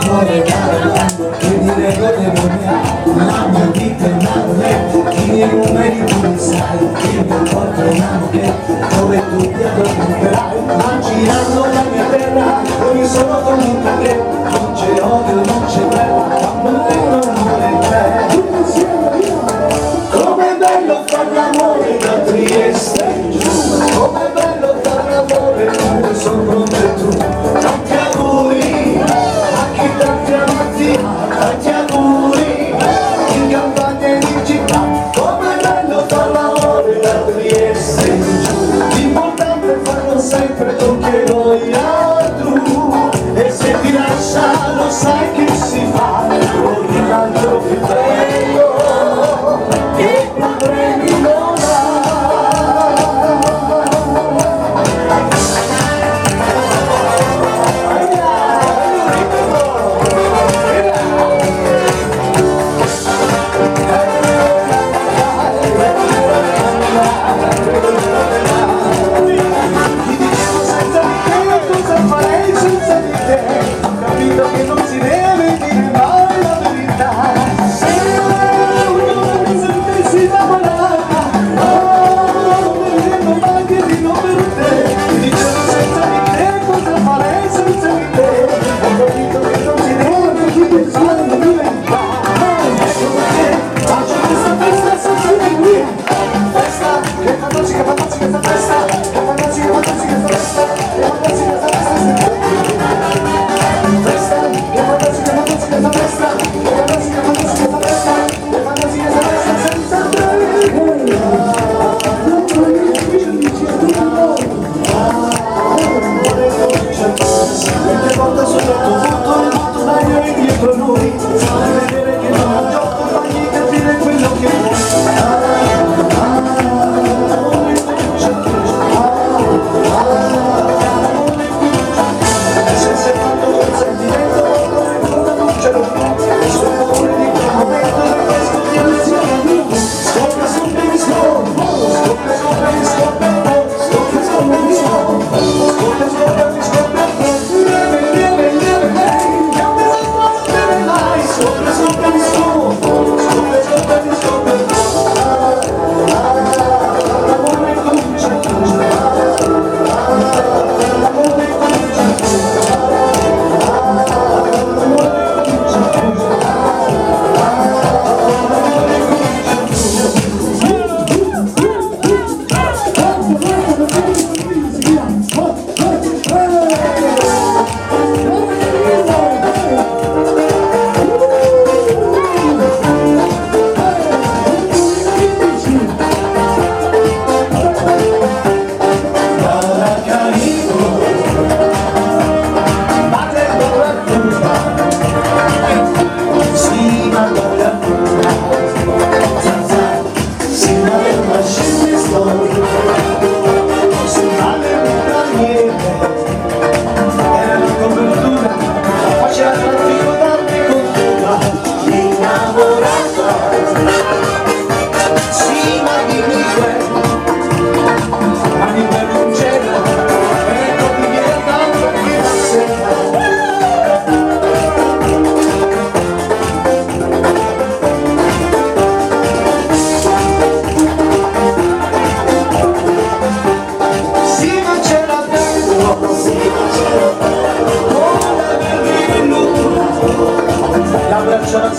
l'amore da che di regole non ne ha, la mia vita è una roulette, chi i numeri tu li sai, il mio corpo è una moquette, dove tu ti addormenterai, ma girando la mia terra, ogni solo con un perché, non c'è odio, non c'è guerra, quando il vento non c'è. Com'è bello far l'amore da Trieste in giù, com'è bello far l'amore dove sono come tu. Tanti auguri a chi tanti amati, tanti auguri in campagna e in città. Com'è bello far l'amore da Trieste in giù, l'importante è farlo sempre con che voglia tu, e se ti lascia lo sai che si fa con un altro più bello.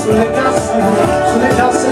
Sulle casse